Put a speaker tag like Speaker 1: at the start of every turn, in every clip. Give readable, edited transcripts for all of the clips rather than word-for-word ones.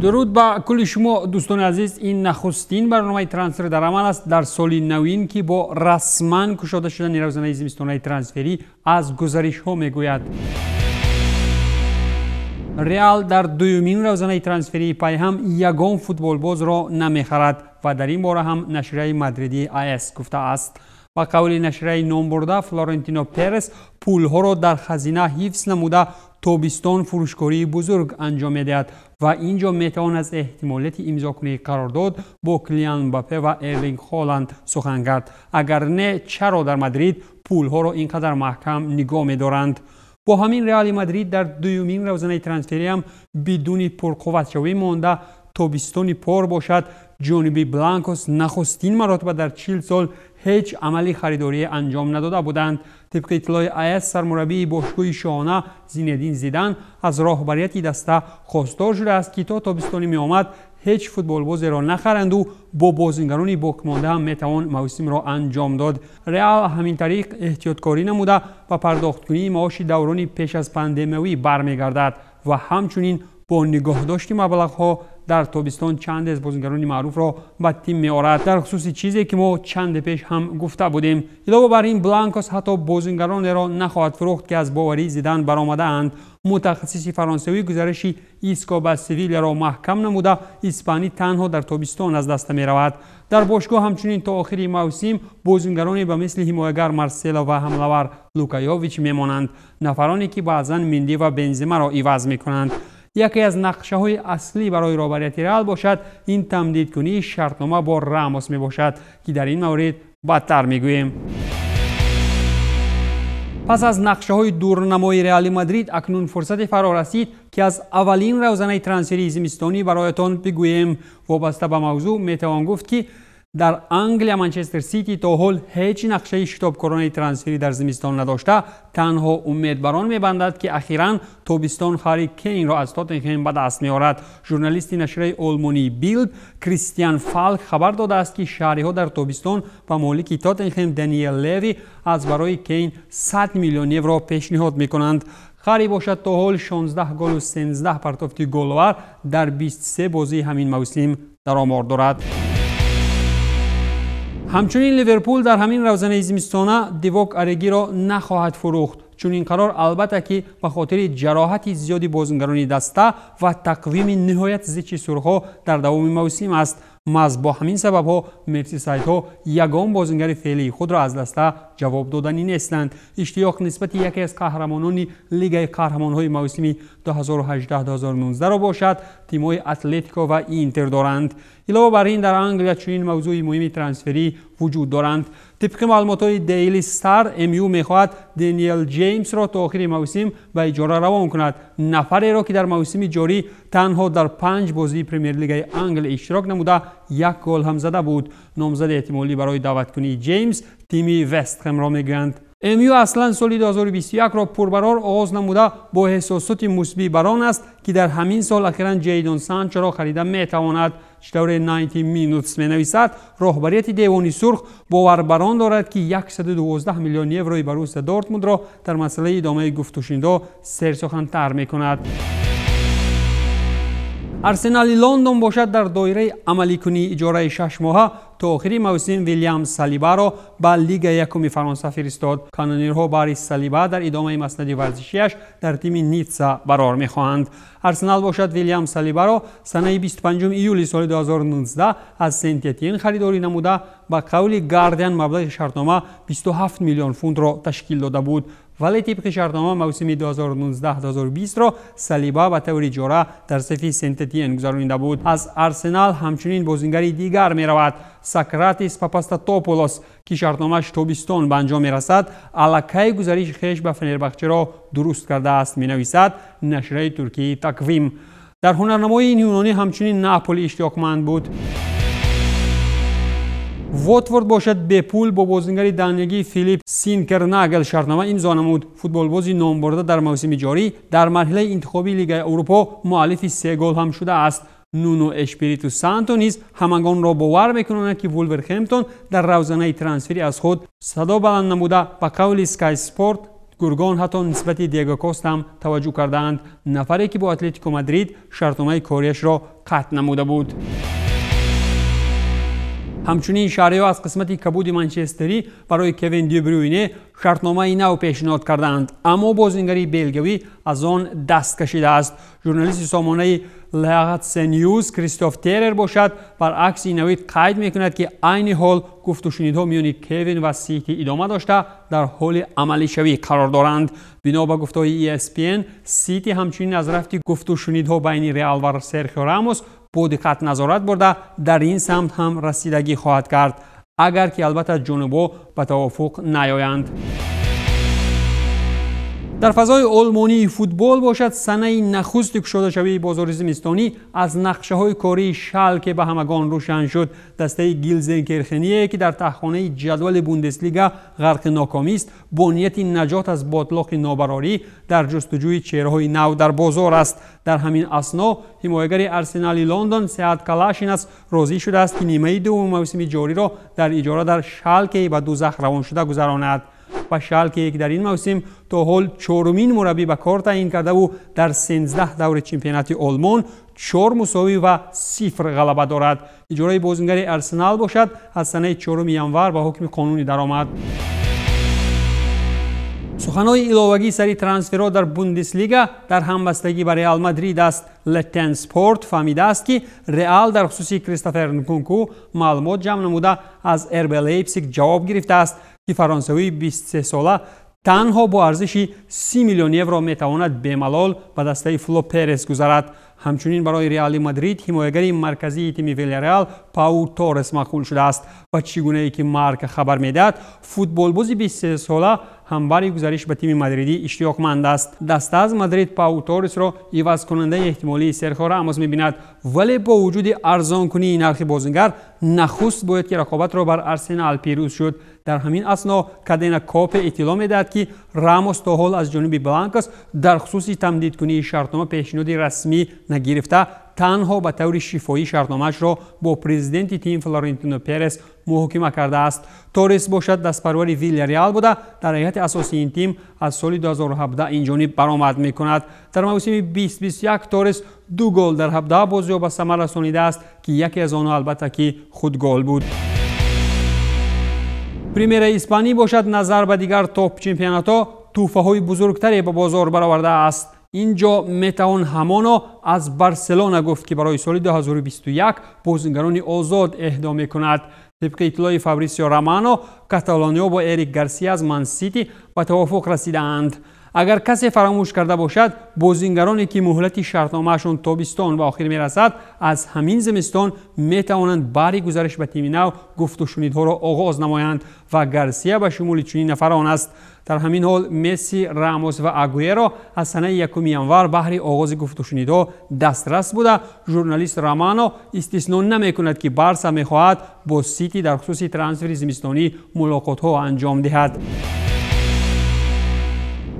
Speaker 1: درود با کل شما دوستان عزیز. این نخستین برنامه ترانسفر در عمل است در سال نوین که با رسما گشوده شدن روزنامه زمستانه ترانسفری از گزارش ها میگوید. رئال در دومین روزنامه ترانسفری پای هم یگان فوتبال باز را نمیخرد و در این باره هم نشریه مادریدی AS گفته است. با قول نشریه نام برده فلورنتینو پرس پولها را در خزینه حفظ نموده تابستان فروشکاری بزرگ انجام میدهد و اینجا میتوان از احتمالیت امضا کنی قرارداد با کلیان امباپه و ارلینگ هالند سخن کرد. اگر نه چرا در مادرید پولها را اینقدر محکم نگاه می‌دارند؟ با همین رئال مادرید در دومین روزنامه ترانسفری هم بدون پرقوت شوی مانده تابستانی پر باشد. جانبی بلانکوس نخستین مرتبه در 40 سال هیچ عملی خریداری انجام نداده بودند. طبق اطلاع AS سرمربی باشگاه شاهانه زینedین زیدان از راهبریت دسته خواستار شده است که تا تابستانی می آمد هیچ فوتبال بازی را نخرند و با بازیگران باقی‌مانده هم میتوان موسم را انجام داد. رئال همین طریق احتیاطکاری نموده و پرداخت کنی معاش دوران پیش از پاندمی برمیگردد و همچنین با نگاهداشت مبلغ‌ها در تابستان چند از بازیگران معروف را به تیم می‌آورد، در خصوص چیزی که ما چند پیش هم گفته بودیم. علاوه بر این بلانکوس حتی بازیگران را نخواهد فروخت که از باوری زیدان برآمده‌اند. متخصص فرانسوی گزارش ایسکا با سویل را محکم نموده اسپانی تنها در تابستان از دست می‌رود. در باشگاه همچنین تا آخر موسم بازیگرانی به مثل حمایتگر مارسلو و حمله‌ور لوکا یوویچ میمانند، نفرانی که بعضاً مندی و بنزما را عوض می‌کنند. یکی از نقشه های اصلی برای رهبریت رئال باشد این تمدید کنی شرطنامه با راموس می باشد که در این مورد بعدتر می گوییم. پس از نقشه های دورنمای رئال مادرید اکنون فرصت فرا رسید که از اولین روزنامه ترانسفری زمستانی برایتان بگوییم. وابسته به موضوع می توان گفت که در انگلیا منچستر سیتی تا حال هیچ نقشه شتابکارانه ترانسفری در زمستان نداشته. تنها امید بر آن می‌بندد که اخیراً تابستان خرید کین را از تاتنهام به دست می‌آورد. ژورنالیست نشریه آلمانی بیلد کریستیان فالک خبر داده است که شهری‌ها در تابستان به مالک تاتنهام دنیل لوی از برای کین 100 میلیون یورو پیشنهاد می‌کنند. خری باشد تا حال 16 گل و 13 پرتافت گل‌آور در 23 بازی همین موسم در آمار دارد. همچنین لیورپول در همین روزنامه زمستانه دیوک ارگی را نخواهد فروخت، چون این قرار البته که به خاطر جراحت زیادی بازیگران دسته و تقویم نهایت زیچ سرخ‌ها در دوام موسم است. محض با همین سبب ها مرسیسایدها یگان بازیگر فعلی خود را از دسته جواب دادنی نیستند. اشتیاق نسبت یکی از قهرمانان لیگ قهرمان‌های موسم 2018-2019 را باشد تیم‌های اتلتیکو و اینتر دارند. علاوه بر این در انگلیا چنین موضوع مهم ترانسفری وجود دارند. طبق معلومات دیلی استار امیو می‌خواهد دنیل جیمز را تا آخر موسم به اجاره روان کند. نفری را که در موسم جاری تنها در 5 بازی پرمیر لیگ انگل اشتراک نموده 1 گل هم زده بود. نامزد احتمالی برای دعوت کنی جیمز تیم وست هم را میگویند. امیو اصلا سال 2021 را پربرار آغاز نموده با احساسات مثبت بر آن است که در همین سال اخیراً جیدون سانچو را خریده میتواند. چطور 90 مینوتس می نویسد راهبریت دیوانی سرخ باور بر آن دارد که 112 میلیون یوروی بروسیا دورتموند را در مسئله ادامه گفت و شنود سرسخن‌تر میکند. ارسنال لندن باشد در دایره عملی کنی اجاره 6 ماهه تا آخر موسم ویلیام سالیبا را به لیگ یکم فرانسه فرستاد. کانونیرها برای سالیبا در ادامه مسند ورزشیش در تیم نیتسا قرار می‌خواهند. ارسنال باشد ویلیام سالیبا را سنه 25 ایولی سال 2019 از سنت اتین خریداری نموده. با قول گاردین مبلغ شرطنامه 27 میلیون پوند را تشکیل داده بود، ولی طبق شرطنامه موسم 2019-2020 را سالیبا به طور اجاره در صف سنت اتین گذرانیده بود. از ارسنال همچنین بازیگری دیگر می رود، ساکراتیس پاپاستاتوپولوس که شرطنامه‌اش تابستان به انجام می‌رسد. الکی گزارش خویش به فنربخچه را درست کرده است، می نویسد نشریه ترکی تقویم. در هنرنمای این یونانی همچنین ناپولی اشتیاقمند بود. واتفورد باشد به پول با بازیگر دانیگی فیلیپ سینکرناگل شرطنامه امضا نمود. فوتبالبازی نام برده در موسم جاری در مرحله انتخابی لیگ اروپا مؤلف 3 گل هم شده است. نونو اشپیریتو سانتو نیز همگان را باور می‌کنند که وولورهمپتون در روزنامه ترانسفری از خود صدا بلند نموده. با قول اسکای اسپورت گورگان حتی نسبت دیگو کاست هم توجه کردند، نفری که با اتلتیکو مادرید شرطنامه کاریش را قطع نموده بود. همچنین شهری‌ها از قسمت کبود منچستری برای کوین دی بروینه شرطنامه نو پیشنهاد کردند، اما بازیگری بلگیوی از آن دست کشیده است. ژورنالیست سامانه لیاقت نیوز کریستوف تیرر باشد برعکس این نوید قید میکند که عین حال گفت و شنیدها میان کوین و سیتی ادامه داشته در حال عملی شوی قرار دارند. بنا به گفته‌های ESPN سیتی همچنین از رفت گفت و شنیدها بین رئال و سرخیو راموس با دقت نظارت برده در این سمت هم رسیدگی خواهد کرد، اگر که البته جانبا به توافق نیایند. در فضای آلمانی فوتبال باشد سنه نخست گشوده شوی بازار زمستانی از نقشه های کاری شالکه به همگان روشن شد. دسته گیلزنکرخنی که در تخانه جدول بوندسلیگا غرق ناکامی است با نیت نجات از باطلاق نابرابری در جستجوی چهره‌های نو در بازار است. در همین اثنا حمایتگر ارسنال لندن سعد کلاشیناس راضی شده است که نیمه دوم موسم جاری را در اجاره در شالکه به دوزخ روان شده گذراند. و شالکه که در این موسم تا حال چهارمین مربی به کار تعیین کرده و در 13 دور چمپیونات آلمان 4 مساوی و 0 غلبه دارد. اجاره بازیگر ارسنال باشد از سنه 4 ینور با حکم قانونی درآمد. سخنهای علاوگی سری ترانسفرها در بوندسلیگا در همبستگی با رئال مادرید است. لتن سپورت فهمیده است که رئال در خصوص کریستوفر نکونکو معلومات جمع نموده از RB لیپزیگ جواب گرفته است که فرانسوی 23 ساله تنها با ارزش 30 میلیون یورو میتواند به ملال به دسته فلو پرز گذارد. همچنین برای رئال مادرید حمایتگر مرکزی تیم ویلیارئال پاو تورس مقبول شده است و چگونه ای که مارکا خبر میدهد فوتبالباز 23 ساله هم برای گزارش به تیم مادریدی اشتیاقمند است. دسته از مادرید پاو تورس را عوض کننده احتمالی سرخیو راموس میبیند، ولی با وجود ارزان کنی نرخ بازیگر نخست باید که رقابت را بر ارسنال پیروز شد. در همین اثنا کادنا کاپ اطلاع میدهد که راموس تا حال از جانب بلانکاس در خصوص تمدید کنی شرطنامه پیشنهادی رسمی نگرفته، تنها به طور شفاهی شرطنامه‌اش را با پرزیدنت تیم فلورنتینو پرز محاکمه کرده است. تورس باشد دستپرور ویلیارئال بوده در هیئت اساسی این تیم از سال 2017 این جانب برآمد میکند. در موسم 2021 تورس 2 گل در 17 بازی به ثمر رسانیده است که یکی از آنها البته که خود گل بود. پریمیر اسپانی باشد نظر به دیگر توپ چمپیونات‌ها توفه‌های بزرگتری به بازار برآورده است. اینجا میتوان همانا از بارسلونا گفت که برای سال 2021 بازیگران آزاد اهدا میکند. طبق اطلاع فابریسیو رومانو کاتالونیا با اریک گارسیا از من سیتی به توافق رسیدند. اگر کسی فراموش کرده باشد بازیگرانی که مهلت شرطنامه‌شان تابستان به آخر میرسد از همین زمستان میتوانند برای گزارش به تیم نو گفت و شنیدها را آغاز نمایند و گارسیا به شمول چنین نفران است. در همین حال مسی، راموس و آگوئرو از سنه 1 ینور بهر آغاز گفت و شنیدها دسترس بوده. ژورنالیست رومانو استثنا نمیکند که بارسا میخواهد با سیتی در خصوص ترانسفر زمستانی ملاقات‌ها انجام دهد.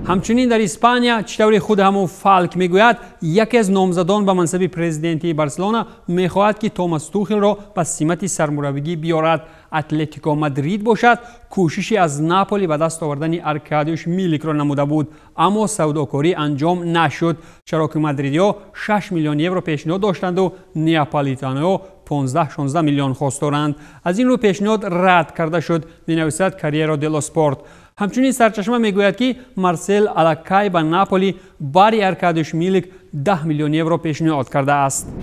Speaker 1: همچنین در اسپانیا چطور خود همون فالک میگوید یکی از نامزدان به منصب پرزیدنتی بارسلونا میخواهد که توماس توخل را به سمت سرمربیگی بیارد. اتلتیکو مادرید باشد کوششی از ناپولی به دست آوردن ارکادیوش میلیک را نموده بود، اما سوداکاری انجام نشد، چرا که مادریدیا 6 میلیون یورو پیشنهاد داشتند و نیاپولیتانو 15-16 میلیون خواستند. از این رو پیشنهاد رد کرده شد، مینویسد کاریرو دلو سپورت. همچنین سرچشمه میگوید که مارسل الاکای به ناپولی برای ارکادیوش میلیک 10 میلیون یورو پیشنهاد کرده است.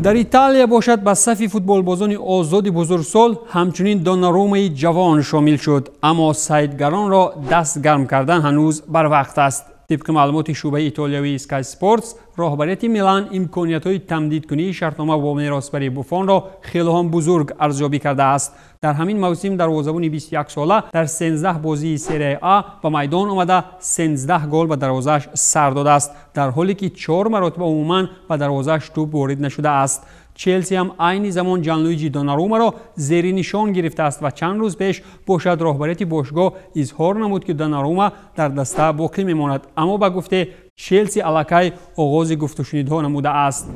Speaker 1: در ایتالیا باشد به صف فوتبالبازان آزاد بزرگسال همچنین دونارومای جوان شامل شد، اما صیدگران را دست گرم کردن هنوز بر وقت است. طبق معلومات شعبه ایتالیایی اسکای اسپورتس راهبریت میلان امکانیت‌های تمدید کنی شرطنامه با میراثبری بوفون را خیلی هم بزرگ ارزیابی کرده است. در همین موسم دروازه‌بان 21 ساله در 13 بازی سری آ به میدان آمده 13 گل به دروازه‌اش سر داده است، در حالی که 4 مرتبه عموما به دروازه‌اش توپ وارد نشده است. چلسی هم عین زمان جانلویجی دوناروما را زیر نشان گرفته است و چند روز پیش باشد راهبریت باشگاه اظهار نمود که دوناروما در دسته باقی میماند، اما به گفته چلسی الاکای آغاز گفت و شنیدها نموده است.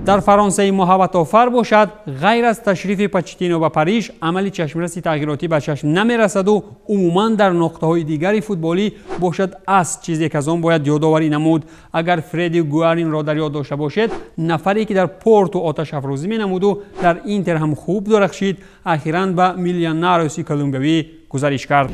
Speaker 1: در فرانسه محبت‌آفر باشد غیر از تشریف پوچتینو به پاریژ عملی چشمرس تغییراتی به چشم نمی‌رسد و عموما در نقطه‌های دیگری فوتبالی باشد است چیزی که از آن باید یادآوری نمود. اگر فردی گوارین را در یاد داشته باشید، نفری که در پورتو آتش افروزی می‌نمود و در اینتر هم خوب درخشید، اخیراً به میلیونر کلمبیایی گزارش کرد.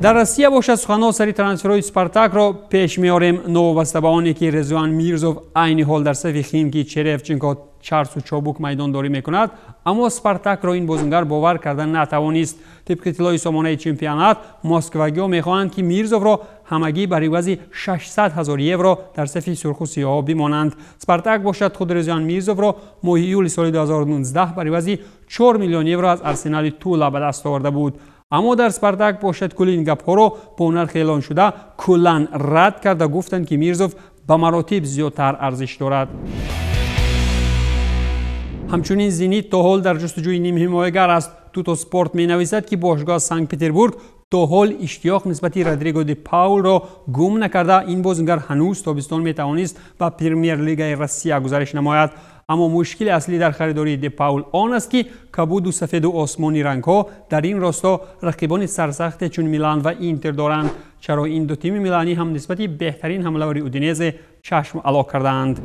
Speaker 1: در روسیه باشد سخنان سری ترانسفرهای اسپارتاک را پیش میاریم. نوابسته به آنی که رضوان میرزوف عین حال در صف خیمکی چرفچنکو چارس و چابوک میدانداری میکند، اما اسپارتاک را این بازیگر باور کردن نتوانست. طبق اطلاع سامانه چمپیونات مسکوگی‌ها میخواهند که میرزوف را همگی بر عوض 600,000 یورو در صف سرخ و سیاه بمانند. اسپارتاک باشد خود رضوان میرزوف را ماه یولی سال 2019 بر عوض 4 میلیون یورو از آرسنال تولا به دست آورده بود. اما در اسپارتاک باشد کل این گپ‌ها را با نرخ اعلان شده کلاً رد کرد و گفتند که میرزوف به مراتب زیادتر ارزش دارد. همچنین زینیت تا حال در جستجوی نیم حمایتگر است. توتو اسپورت می نویسد که باشگاه سنت پترزبورگ تا حال اشتیاق نسبت رودریگو دی پاول را گم نکرده. این بازیگر هنوز تابستان می توانست به پرمیر لیگ روسیه گزارش نماید. اما مشکل اصلی در خریداری دی پاول آن است که کبود و سفید و آسمانی رنگ ها در این راستا رقیبان سرسخت چون میلان و اینتر دارند، چرا این دو تیم میلانی هم نسبت بهترین حمله‌آور اودینزه چشم علاق کردند.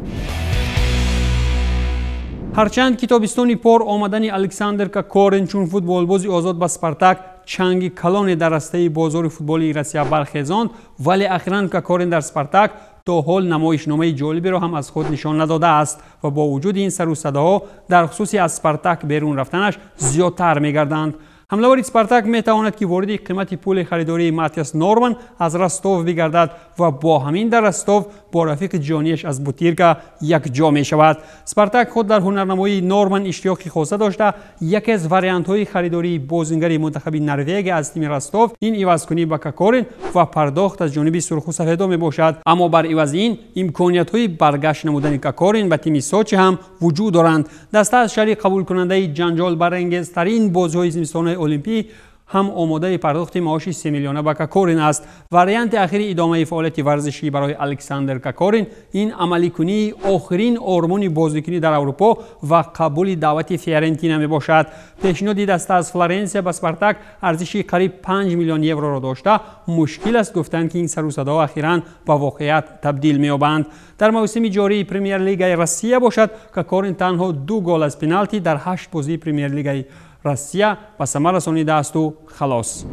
Speaker 1: هرچند که تابستانی پر آمدن الکساندر کاکورین چون فوتبالباز آزاد به اسپارتاک چنگ کلان در راسته بازار فوتبالی روسیه برخیزاند، ولی اخیراً کاکورین در اسپارتاک تا حال نمایشنامه جالبی را هم از خود نشان نداده است و با وجود این سر و صداها در خصوص از اسپارتاک بیرون رفتنش زیادتر می‌گردند. حمله‌آور اسپارتاک می‌تواند که وارد قیمت پول خریداری ماتیاس نورمن از رستوف بگردد و با همین در رستوف با رفیق جانیش از بوتیرکا یک جا می‌شود. اسپارتاک خود در هنرنمایی نورمن اشتیاقی خاصه داشته. یکی از واریانت‌های خریداری بازیگر منتخب نروژ از تیم رستوف این عوض‌کنی با کاکورین و پرداخت از جانب سرخ و سفیدا میباشد. اما بر عوض این امکانیت‌های برگشت نمودن کاکورین به تیم سوچی هم وجود دارند. دسته از شریک قبول کننده جنجال برانگیزترین بازی‌های زمستان المپی هم آماده پرداخت معاش 3 میلیونه به کاکورین است. واریانت اخیر ادامه فعالیت ورزشی برای الکساندر کاکورین این عملی کنی آخرین آرمان بازیکنی در اروپا و قبول دعوت فیورنتینا می باشد. پیشنهاد دسته از فلورنسیا به اسپارتاک ارزش قریب 5 میلیون یورو را داشته. مشکل است گفتند که این سر و صدا اخیراً به واقعیت تبدیل می یابند. در موسم جاری پرمیر لیگ روسیه باشد کاکورین تنها 2 گل از پنالتی در 8 بازی پرمیر لیگ روسیه به ثمر رسانیده است و خلاص.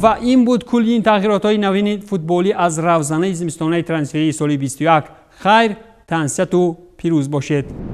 Speaker 1: و این بود کل این تغییرات نوین فوتبالی از روزانه زمستانه ترانسفری سال 21. خیر، تنسیت و پیروز باشید.